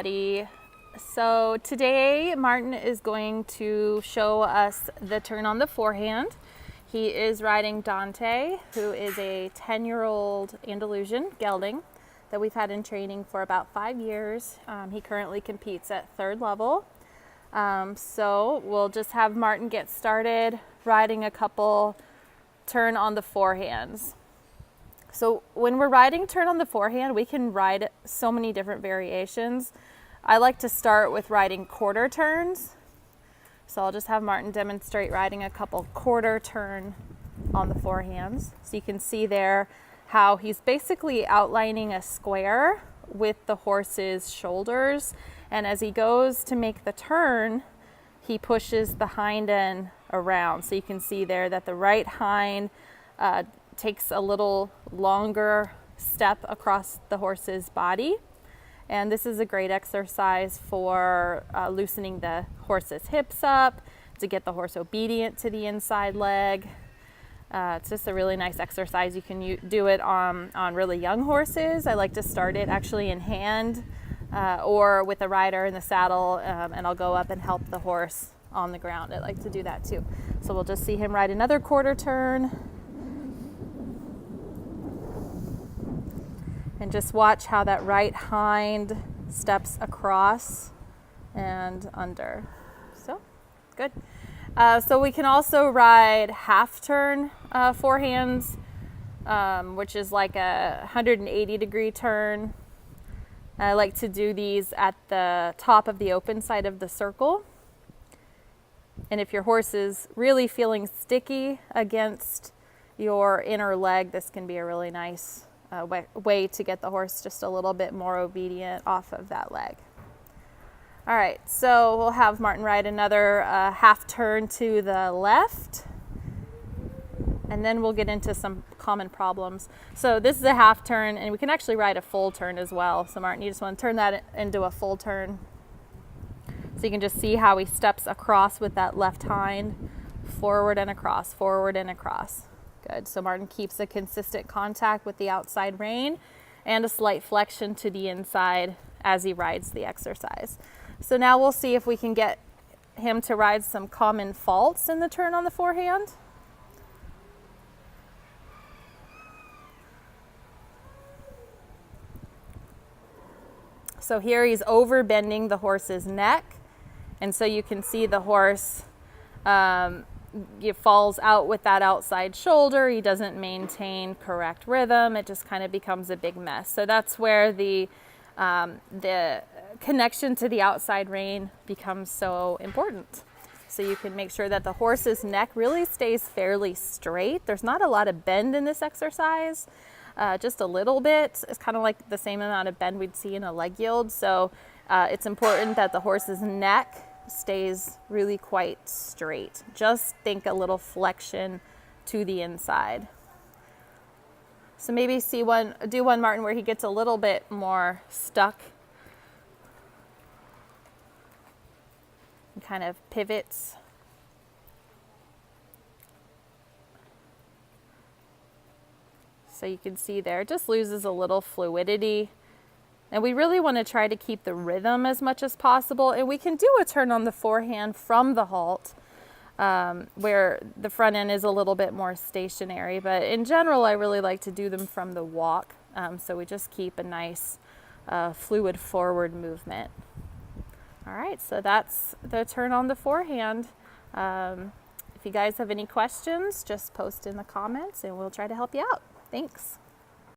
everybody. So today Martin is going to show us the turn on the forehand. He is riding Dante, who is a 10-year-old Andalusian gelding that we've had in training for about 5 years. He currently competes at third level. So we'll just have Martin get started riding a couple turn on the forehands. So when we're riding turn on the forehand, we can ride so many different variations. I like to start with riding quarter turns. So I'll just have Martin demonstrate riding a couple quarter turn on the forehands. So you can see there how he's basically outlining a square with the horse's shoulders. And as he goes to make the turn, he pushes the hind end around. So you can see there that the right hind takes a little longer step across the horse's body. And this is a great exercise for loosening the horse's hips up, to get the horse obedient to the inside leg. It's just a really nice exercise. You can do it on really young horses. I like to start it actually in hand or with a rider in the saddle, and I'll go up and help the horse on the ground. I like to do that too. So we'll just see him ride another quarter turn. And just watch how that right hind steps across and under. So, good. So we can also ride half turn forehands, which is like a 180 degree turn. I like to do these at the top of the open side of the circle. And if your horse is really feeling sticky against your inner leg, this can be a really nice way to get the horse just a little bit more obedient off of that leg. All right, so we'll have Martin ride another half turn to the left, and then we'll get into some common problems. So this is a half turn, and we can actually ride a full turn as well. So Martin, you just want to turn that into a full turn. So you can just see how he steps across with that left hind, forward and across, forward and across. Good. So Martin keeps a consistent contact with the outside rein and a slight flexion to the inside as he rides the exercise. So now we'll see if we can get him to ride some common faults in the turn on the forehand. So here he's over bending the horse's neck, and so you can see the horse he falls out with that outside shoulder. He doesn't maintain correct rhythm. It just kind of becomes a big mess. So that's where the connection to the outside rein becomes so important. So you can make sure that the horse's neck really stays fairly straight. There's not a lot of bend in this exercise, just a little bit. It's kind of like the same amount of bend we'd see in a leg yield. So it's important that the horse's neck stays really quite straight. Just think a little flexion to the inside. So maybe do one Martin where he gets a little bit more stuck and kind of pivots. So you can see there, it just loses a little fluidity. And we really want to try to keep the rhythm as much as possible. And we can do a turn on the forehand from the halt, where the front end is a little bit more stationary. But in general, I really like to do them from the walk. So we just keep a nice fluid forward movement. All right, so that's the turn on the forehand. If you guys have any questions, just post in the comments and we'll try to help you out. Thanks.